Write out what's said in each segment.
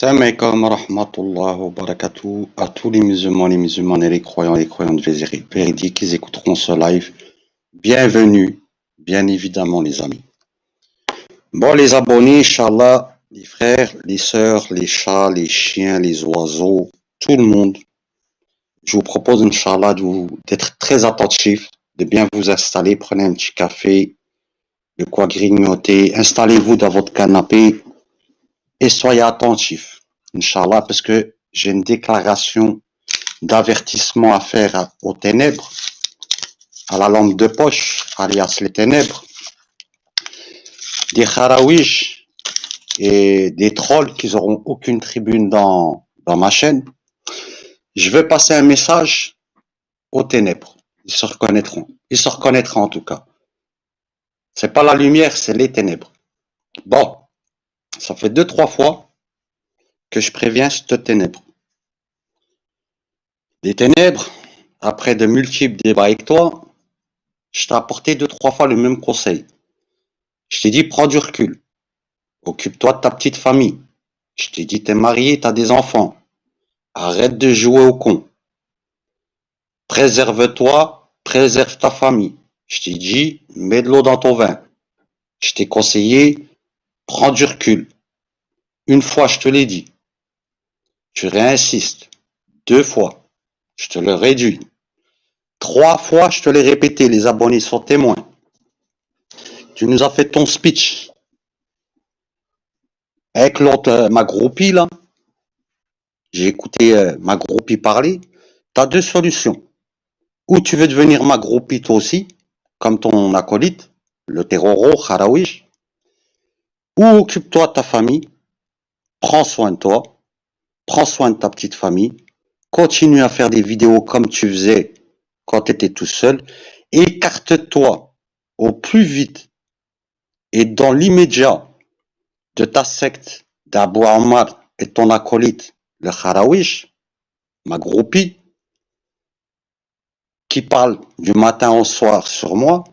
Salam alaikum wa rahmatullah wa barakatuh à tous les musulmans et les croyants de véridiques qui écouteront ce live. Bienvenue, bien évidemment, les amis. Bon, les abonnés, Inch'Allah, les frères, les sœurs, les chats, les chiens, les oiseaux, tout le monde, je vous propose, Inch'Allah, d'être très attentifs, de bien vous installer, prenez un petit café, de quoi grignoter, installez-vous dans votre canapé et soyez attentifs, Inch'Allah, parce que j'ai une déclaration d'avertissement à faire aux ténèbres, à la lampe de poche, alias les ténèbres, des kharawish et des trolls qui n'auront aucune tribune dans ma chaîne. Je veux passer un message aux ténèbres. Ils se reconnaîtront. Ils se reconnaîtront en tout cas. C'est pas la lumière, c'est les ténèbres. Bon, ça fait 2-3 fois que je préviens cette ténèbre. Les ténèbres, après de multiples débats avec toi, je t'ai apporté 2-3 fois le même conseil. Je t'ai dit, prends du recul. Occupe-toi de ta petite famille. Je t'ai dit, t'es marié, t'as des enfants. Arrête de jouer au con. Préserve-toi, préserve ta famille. Je t'ai dit, mets de l'eau dans ton vin. Je t'ai conseillé, prends du recul. Une fois, je te l'ai dit. Tu réinsistes. 2 fois, je te le réduis. 3 fois, je te l'ai répété, les abonnés sont témoins. Tu nous as fait ton speech. Avec l'autre, ma groupie, là, j'ai écouté ma groupie parler. T'as 2 solutions. Ou tu veux devenir ma groupie toi aussi, comme ton acolyte, le terroro, Kharawish, ou occupe-toi de ta famille, prends soin de toi, prends soin de ta petite famille, continue à faire des vidéos comme tu faisais quand tu étais tout seul, écarte-toi au plus vite et dans l'immédiat de ta secte d'Abou Ammar et ton acolyte, le Kharawish, ma groupie, qui parle du matin au soir sur moi.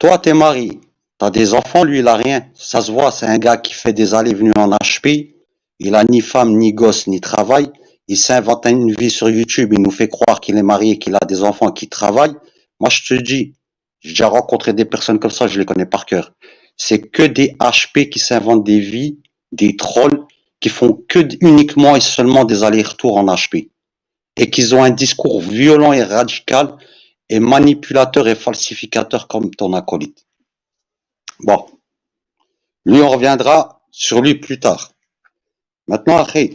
Toi, t'es marié, t'as des enfants, lui, il a rien. Ça se voit, c'est un gars qui fait des allées-venues en HP. Il a ni femme, ni gosse, ni travail. Il s'invente une vie sur YouTube. Il nous fait croire qu'il est marié, qu'il a des enfants, qu'il travaille. Moi, je te dis, j'ai déjà rencontré des personnes comme ça, je les connais par cœur. C'est que des HP qui s'inventent des vies, des trolls, qui font que uniquement et seulement des allers-retours en HP. Et qu'ils ont un discours violent et radical et manipulateur et falsificateur comme ton acolyte. Bon, lui on reviendra sur lui plus tard. Maintenant, après,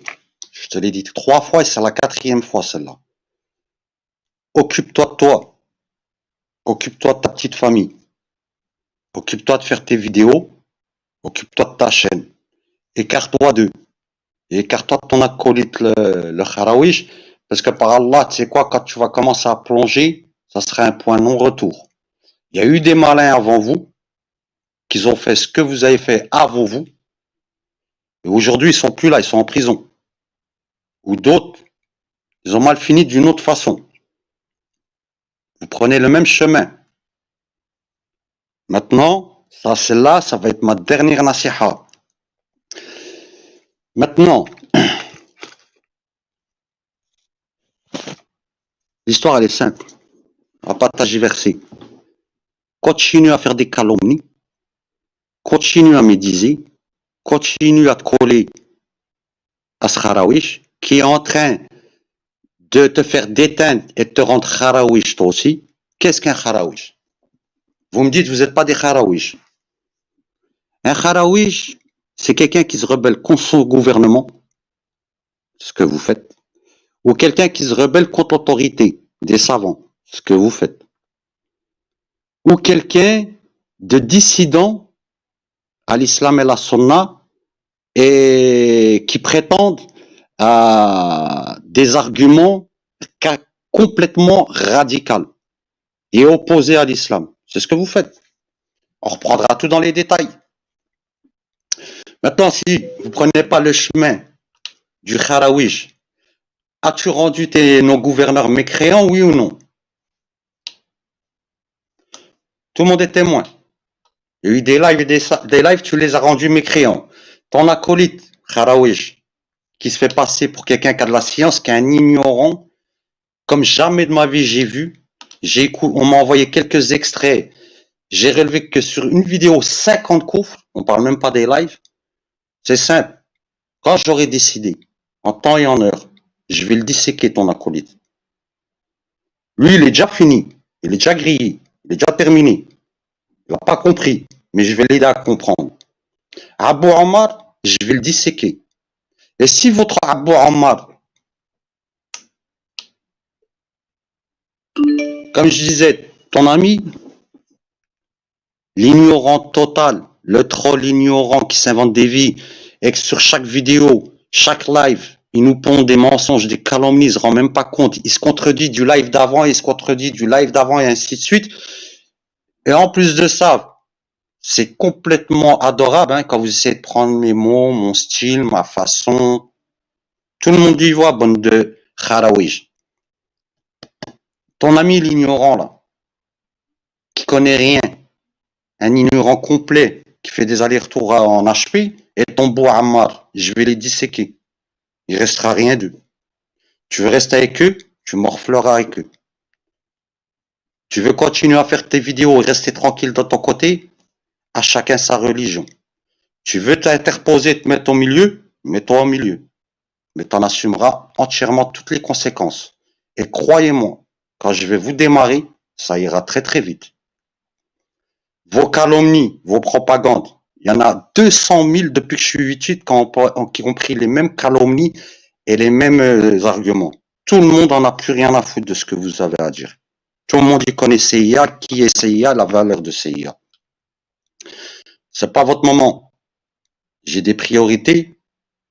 je te l'ai dit 3 fois et c'est la 4e fois celle-là. Occupe-toi de toi. Occupe-toi de ta petite famille. Occupe-toi de faire tes vidéos. Occupe-toi de ta chaîne. Écarte-toi d'eux. Et écarte-toi de ton acolyte, le Kharawish. Parce que par Allah, tu sais quoi, quand tu vas commencer à plonger, ça sera un point non-retour. Il y a eu des malins avant vous, qui ont fait ce que vous avez fait avant vous. Et aujourd'hui, ils sont plus là, ils sont en prison. Ou d'autres, ils ont mal fini d'une autre façon. Vous prenez le même chemin. Maintenant, ça, celle-là, ça va être ma dernière nasiha. Maintenant, l'histoire, elle est simple. On va pas tergiverser. Continue à faire des calomnies. Continue à médiser. Continue à te coller à ce Kharawish qui est en train de te faire déteindre et de te rendre Kharawish toi aussi. Qu'est-ce qu'un Kharawish? Vous me dites, vous n'êtes pas des Kharawish. Un Kharawish, c'est quelqu'un qui se rebelle contre son gouvernement, ce que vous faites, ou quelqu'un qui se rebelle contre l'autorité des savants, ce que vous faites, ou quelqu'un de dissident à l'islam et la sunna et qui prétendent à des arguments complètement radicaux et opposés à l'islam. C'est ce que vous faites. On reprendra tout dans les détails. Maintenant, si vous ne prenez pas le chemin du Kharawish, as-tu rendu nos gouverneurs mécréants, oui ou non? Tout le monde est témoin. Il y a eu des lives, tu les as rendus mécréants. Ton acolyte, Kharaouij, qui se fait passer pour quelqu'un qui a de la science, qui est un ignorant, comme jamais de ma vie j'ai vu. On m'a envoyé quelques extraits. J'ai relevé que sur une vidéo, 50 coups, on parle même pas des lives. C'est simple. Quand j'aurai décidé, en temps et en heure, je vais le disséquer, ton acolyte. Lui, il est déjà fini. Il est déjà grillé. Il est déjà terminé. Il n'a pas compris. Mais je vais l'aider à comprendre. Abou Omar, je vais le disséquer. Et si votre Abou Omar, comme je disais, ton ami, l'ignorant total, le troll ignorant qui s'invente des vies, et que sur chaque vidéo, chaque live, il nous pond des mensonges, des calomnies, il ne se rend même pas compte. Il se contredit du live d'avant, il se contredit du live d'avant, et ainsi de suite. Et en plus de ça, c'est complètement adorable hein, quand vous essayez de prendre mes mots, mon style, ma façon. Tout le monde y voit, bande de Kharaouij. Ton ami l'ignorant là, qui connaît rien, un ignorant complet, qui fait des allers-retours en HP, et ton beau Ammar, je vais les disséquer. Il restera rien d'eux. Tu veux rester avec eux, tu morfleras avec eux. Tu veux continuer à faire tes vidéos et rester tranquille de ton côté, à chacun sa religion. Tu veux t'interposer, te mettre au milieu, mets-toi au milieu. Mais tu en assumeras entièrement toutes les conséquences. Et croyez-moi, quand je vais vous démarrer, ça ira très très vite. Vos calomnies, vos propagandes, il y en a 200 000 depuis que je suis YouTube qui ont pris les mêmes calomnies et les mêmes arguments. Tout le monde en a plus rien à foutre de ce que vous avez à dire. Tout le monde y connaît CIA, qui est CIA, la valeur de CIA. C'est pas votre moment. J'ai des priorités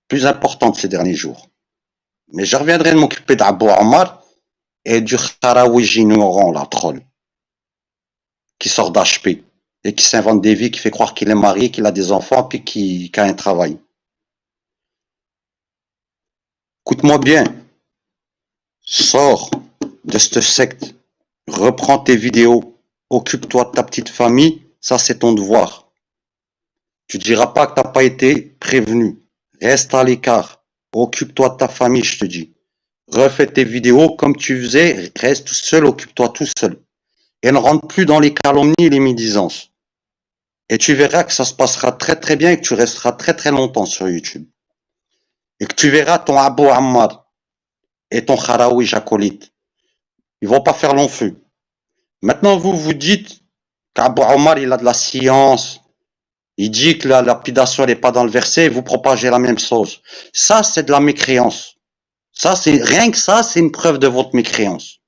plus importantes ces derniers jours. Mais je reviendrai de m'occuper d'Abou Omar et du Kharaouij ignorant, la troll, qui sort d'HP et qui s'invente des vies, qui fait croire qu'il est marié, qu'il a des enfants, puis qui a un travail. Écoute-moi bien. Sors de cette secte. Reprends tes vidéos. Occupe-toi de ta petite famille. Ça, c'est ton devoir. Tu diras pas que t'as pas été prévenu. Reste à l'écart. Occupe-toi de ta famille, je te dis. Refais tes vidéos comme tu faisais. Reste tout seul, occupe-toi tout seul. Et ne rentre plus dans les calomnies et les médisances. Et tu verras que ça se passera très très bien et que tu resteras très très longtemps sur YouTube. Et que tu verras ton Abou Ammar et ton Kharaouij acolyte. Ils vont pas faire long feu. Maintenant, vous dites qu'Abou Omar, il a de la science. Il dit que la lapidation n'est pas dans le verset, et vous propagez la même chose. Ça, c'est de la mécréance. Ça, c'est rien que ça, c'est une preuve de votre mécréance.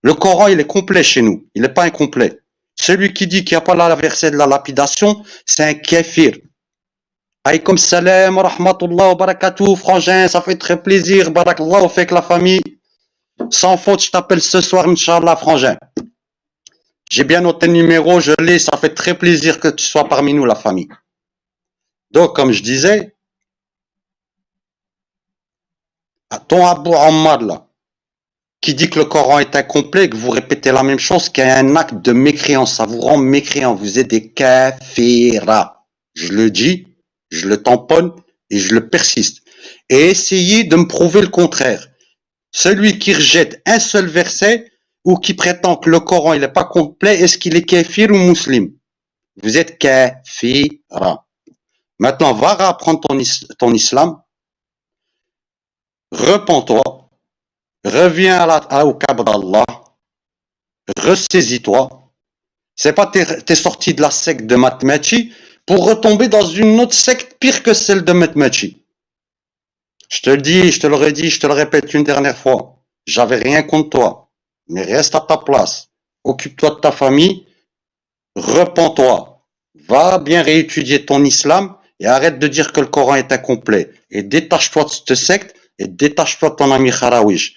Le Coran, il est complet chez nous. Il n'est pas incomplet. Celui qui dit qu'il n'y a pas la verset de la lapidation, c'est un kéfir. Aïkoum salam, rahmatullah wa barakatuh, frangin, ça fait très plaisir, barakallah, avec la famille. Sans faute, je t'appelle ce soir, Inch'Allah, frangin. J'ai bien noté le numéro, je l'ai, ça fait très plaisir que tu sois parmi nous, la famille. Donc, comme je disais, ton Abou Ammar, là, qui dit que le Coran est incomplet, que vous répétez la même chose, qu'il y a un acte de mécréance, ça vous rend mécréant, vous êtes des kafiras. Je le dis, je le tamponne et je le persiste. Et essayez de me prouver le contraire. Celui qui rejette un seul verset ou qui prétend que le Coran il n'est pas complet, est-ce qu'il est kafir ou musulman? Vous êtes kafira. Maintenant, va apprendre ton islam, repens-toi, reviens au câble d'Allah, ressaisis-toi. C'est pas t'es sorti de la secte de Matmachi pour retomber dans une autre secte pire que celle de Matmachi. Je te le dis, je te le redis, je te le répète une dernière fois. J'avais rien contre toi, mais reste à ta place. Occupe-toi de ta famille, repens-toi, va bien réétudier ton islam et arrête de dire que le Coran est incomplet. Et détache-toi de cette secte et détache-toi de ton ami Kharaouij.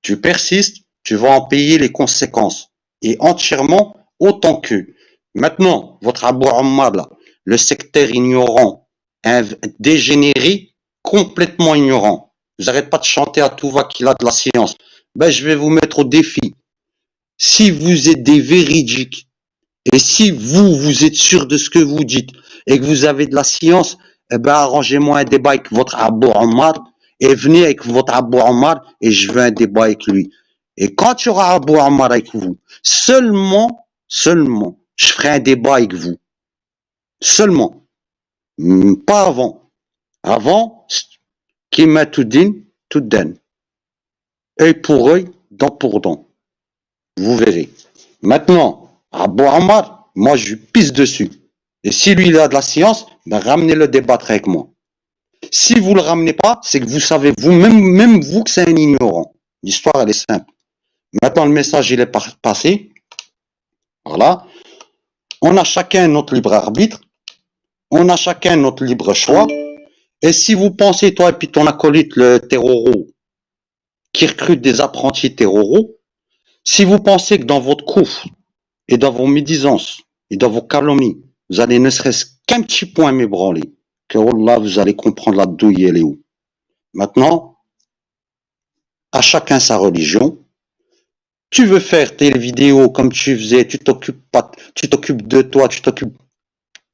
Tu persistes, tu vas en payer les conséquences. Et entièrement autant qu'eux. Maintenant, votre Abou Ammar, là, le sectaire ignorant, dégénéré, complètement ignorant. Vous n'arrêtez pas de chanter à tout va qu'il a de la science. Ben, je vais vous mettre au défi. Si vous êtes des véridiques, et si vous êtes sûr de ce que vous dites, et que vous avez de la science, eh ben, arrangez-moi un débat avec votre Abou Omar et venez avec votre Abou Omar et je veux un débat avec lui. Et quand il y aura Abou Omar avec vous, seulement, je ferai un débat avec vous. Seulement. Pas avant. Avant, qui m'a tout dit, tout donne. Œil pour œil, dent pour dent. Vous verrez. Maintenant, Abou Omar, moi je lui pisse dessus. Et si lui il a de la science, ben ramenez-le débattre avec moi. Si vous le ramenez pas, c'est que vous savez vous, même vous que c'est un ignorant. L'histoire elle est simple. Maintenant le message il est passé. Voilà. On a chacun notre libre arbitre. On a chacun notre libre choix. Et si vous pensez, toi et puis ton acolyte, le terroro, qui recrute des apprentis terroro, si vous pensez que dans votre couf et dans vos médisances et dans vos calomnies, vous allez ne serait-ce qu'un petit point m'ébranler, que là vous allez comprendre la douille elle est où. Maintenant, à chacun sa religion. Tu veux faire tes vidéos comme tu faisais, tu t'occupes pas, tu t'occupes de toi, tu t'occupes.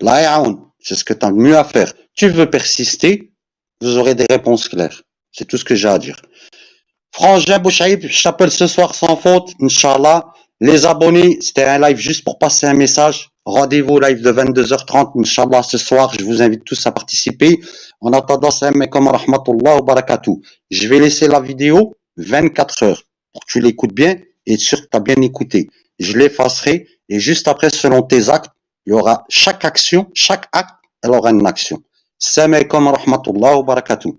Là, c'est ce que tu as mieux à faire. Tu veux persister, vous aurez des réponses claires. C'est tout ce que j'ai à dire. Frangin Bouchaïb, je t'appelle ce soir sans faute, Inch'Allah. Les abonnés, c'était un live juste pour passer un message. Rendez-vous au live de 22h30, Inch'Allah, ce soir. Je vous invite tous à participer. En attendant, salam alaikum wa rahmatullah wa barakatuh. Je vais laisser la vidéo 24 heures pour que tu l'écoutes bien et être sûr que tu as bien écouté. Je l'effacerai et juste après, selon tes actes, il y aura chaque action, chaque acte, elle aura une action. Salam alaikum wa rahmatullah wa barakatuh.